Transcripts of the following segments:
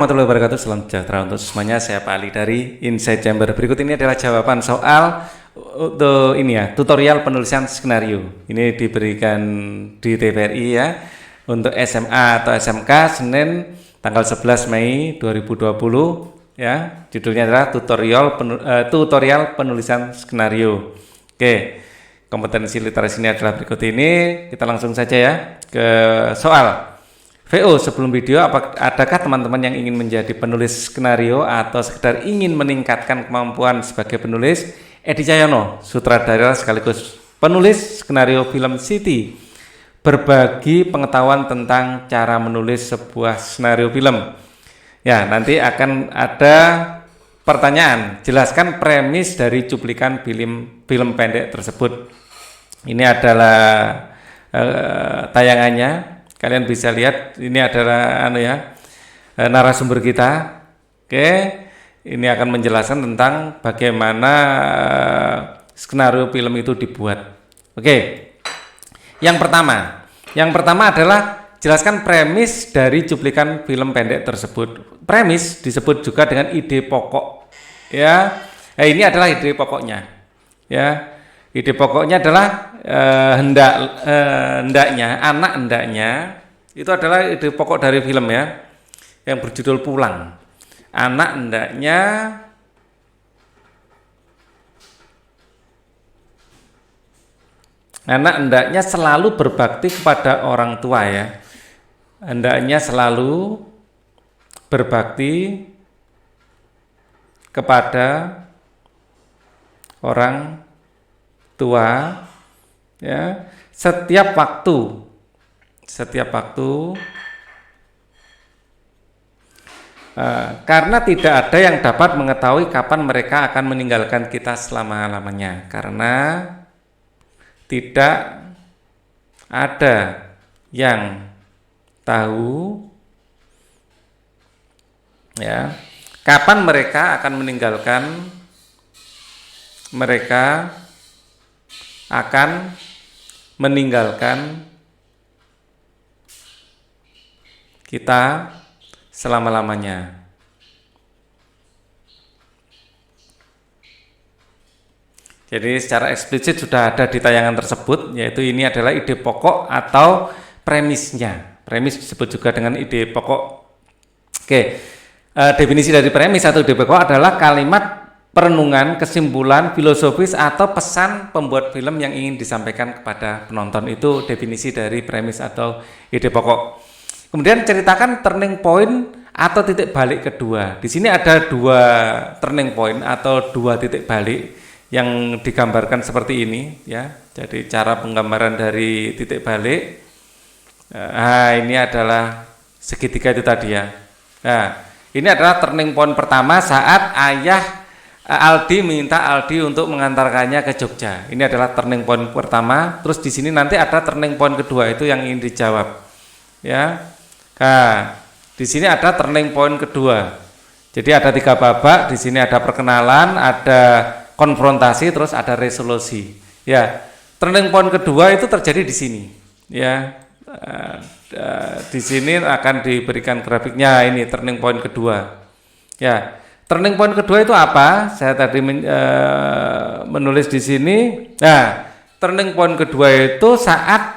Warahmatullahi wabarakatuh, salam sejahtera untuk semuanya. Saya Pak Ali dari Insight Chamber. Berikut ini adalah jawaban soal untuk tutorial penulisan skenario. Ini diberikan di TVRI ya untuk SMA atau SMK Senin tanggal 11 Mei 2020 ya. Judulnya adalah tutorial penulisan skenario. Oke. Kompetensi literasi ini adalah berikut ini. Kita langsung saja ya ke soal. VO sebelum video, adakah teman-teman yang ingin menjadi penulis skenario atau sekedar ingin meningkatkan kemampuan sebagai penulis? Edi Cahyono, sutradara sekaligus penulis skenario film City, berbagi pengetahuan tentang cara menulis sebuah skenario film. Ya, nanti akan ada pertanyaan, jelaskan premis dari cuplikan film pendek tersebut. Ini adalah tayangannya. Kalian bisa lihat ini adalah narasumber kita. Oke, ini akan menjelaskan tentang bagaimana skenario film itu dibuat. Oke. Yang pertama adalah jelaskan premis dari cuplikan film pendek tersebut. Premis disebut juga dengan ide pokok. Ya. Ini adalah ide pokoknya. Ya. Ide pokoknya adalah hendaknya itu adalah ide pokok dari film ya, yang berjudul Pulang. Anak hendaknya selalu berbakti kepada orang tua ya. Hendaknya selalu berbakti kepada orang tua ya, setiap waktu karena tidak ada yang dapat mengetahui kapan mereka akan meninggalkan kita selama-lamanya, karena tidak ada yang tahu ya kapan mereka akan meninggalkan kita selama-lamanya. Jadi secara eksplisit sudah ada di tayangan tersebut, yaitu ini adalah ide pokok atau premisnya. Premis disebut juga dengan ide pokok. Oke, definisi dari premis atau ide pokok adalah kalimat perenungan, kesimpulan, filosofis atau pesan pembuat film yang ingin disampaikan kepada penonton. Itu definisi dari premis atau ide pokok. Kemudian ceritakan turning point atau titik balik kedua. Di sini ada dua turning point atau dua titik balik yang digambarkan seperti ini ya. Jadi cara penggambaran dari titik balik. Ini adalah segitiga itu tadi ya. Nah, ini adalah turning point pertama saat ayah Aldi minta Aldi untuk mengantarkannya ke Jogja. Ini adalah turning point pertama. Terus di sini nanti ada turning point kedua, itu yang ingin dijawab. Ya. Nah, di sini ada turning point kedua. Jadi ada 3 babak. Di sini ada perkenalan, ada konfrontasi, terus ada resolusi. Ya, turning point kedua itu terjadi di sini. Ya, di sini akan diberikan grafiknya. Ini turning point kedua. Ya. Turning point kedua itu apa? Saya tadi menulis di sini. Nah, turning point kedua itu saat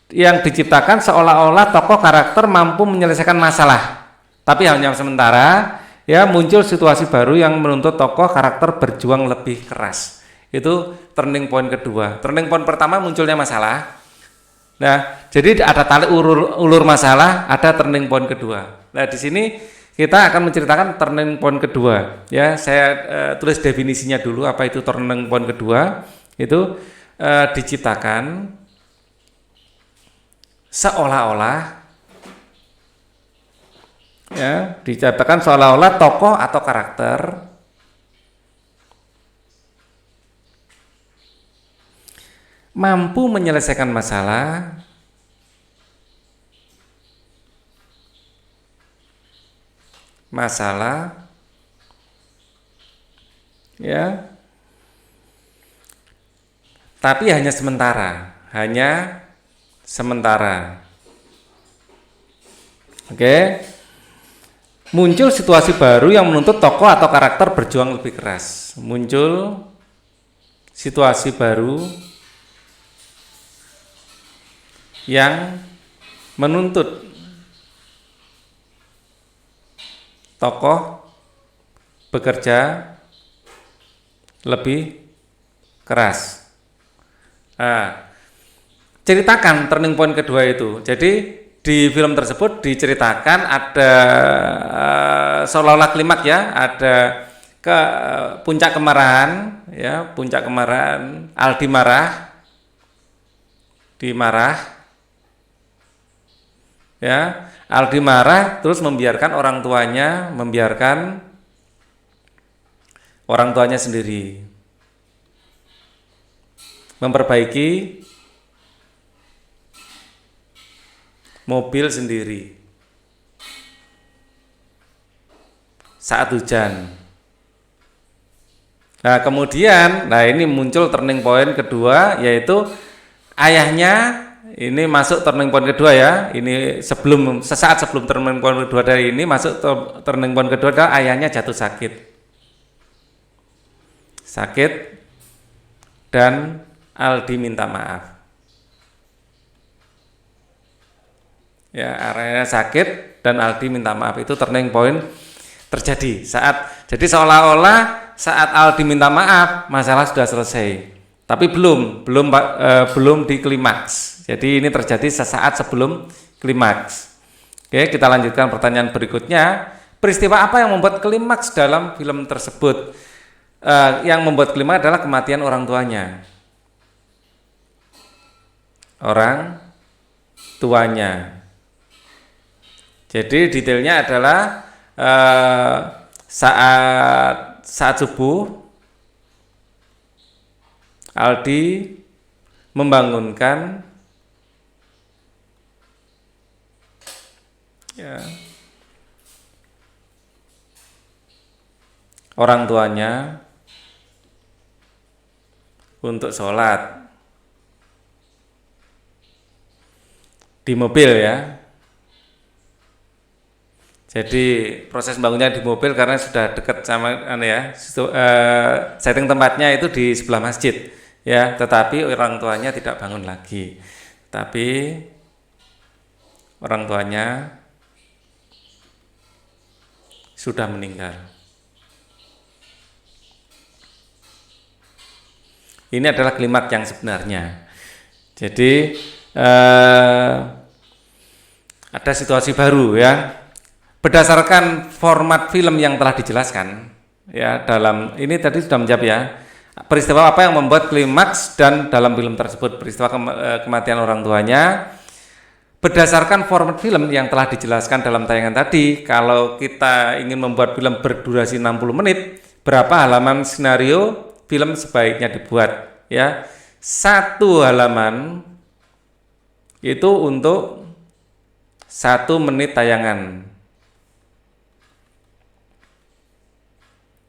yang diciptakan seolah-olah tokoh karakter mampu menyelesaikan masalah, tapi hanya sementara. Ya, muncul situasi baru yang menuntut tokoh karakter berjuang lebih keras. Itu turning point kedua. Turning point pertama munculnya masalah. Nah, jadi ada tarik ulur masalah, ada turning point kedua. Nah, di sini kita akan menceritakan turning point kedua. Ya, saya tulis definisinya dulu. Apa itu turning point kedua? Itu diciptakan seolah-olah tokoh atau karakter mampu menyelesaikan masalah ya, tapi hanya sementara. Oke. Muncul situasi baru yang menuntut tokoh atau karakter berjuang lebih keras. Muncul situasi baru yang menuntut tokoh bekerja lebih keras. Nah, ceritakan turning point kedua itu. Jadi di film tersebut diceritakan ada seolah-olah klimaks ya, ada puncak kemarahan ya, puncak kemarahan Aldi marah ya, Aldi marah terus membiarkan orang tuanya sendiri memperbaiki mobil sendiri saat hujan. Nah kemudian, ini muncul turning point kedua, yaitu ayahnya ini masuk turning point kedua ya. Ini sesaat sebelum turning point kedua dari ini masuk turning point kedua adalah ayahnya jatuh sakit dan Aldi minta maaf. Ya, areanya sakit dan Aldi minta maaf, itu turning point terjadi jadi seolah-olah saat Aldi minta maaf masalah sudah selesai, tapi belum di klimaks. Jadi ini terjadi sesaat sebelum klimaks. Oke, kita lanjutkan pertanyaan berikutnya. Peristiwa apa yang membuat klimaks dalam film tersebut? Yang membuat klimaks adalah kematian orang tuanya. Jadi detailnya adalah saat subuh Aldi membangunkan orang tuanya untuk sholat di mobil ya. Jadi proses bangunnya di mobil karena sudah dekat sama setting tempatnya itu di sebelah masjid ya, tetapi orang tuanya tidak bangun lagi. Tapi orang tuanya sudah meninggal. Ini adalah klimaks yang sebenarnya. Jadi ada situasi baru ya. Berdasarkan format film yang telah dijelaskan ya, dalam ini tadi sudah menjawab ya. Peristiwa apa yang membuat klimaks dan dalam film tersebut peristiwa kematian orang tuanya. Berdasarkan format film yang telah dijelaskan dalam tayangan tadi, kalau kita ingin membuat film berdurasi 60 menit, berapa halaman skenario film sebaiknya dibuat ya? 1 halaman itu untuk 1 menit tayangan.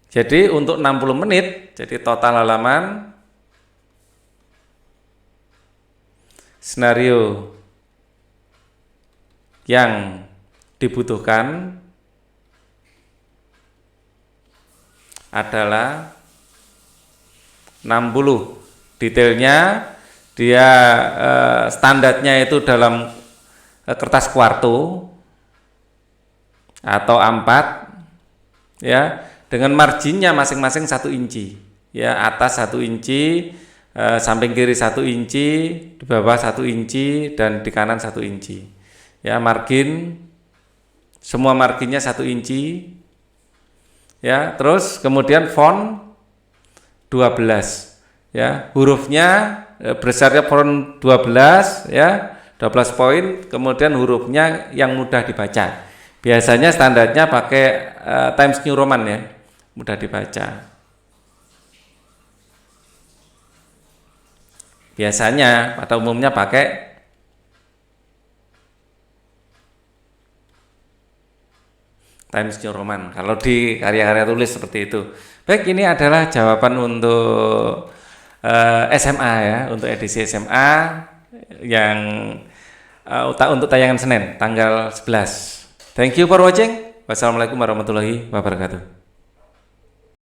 Jadi untuk 60 menit, jadi total halaman skenario yang dibutuhkan adalah 60. Detailnya dia standarnya itu dalam kertas kuarto atau A4 ya, dengan marginnya masing-masing 1 inci ya, atas 1 inci, samping kiri 1 inci, di bawah 1 inci, dan di kanan 1 inci ya. Semua marginnya 1 inci ya. Terus kemudian font 12 ya, hurufnya besarnya font 12 ya, 12 poin, kemudian hurufnya yang mudah dibaca. Biasanya standarnya pakai Times New Roman ya, mudah dibaca. Biasanya pada umumnya pakai Times New Roman kalau di karya-karya tulis seperti itu. Baik, ini adalah jawaban untuk SMA ya, untuk edisi SMA yang untuk tayangan Senin tanggal 11. Thank you for watching. Wassalamualaikum warahmatullahi wabarakatuh.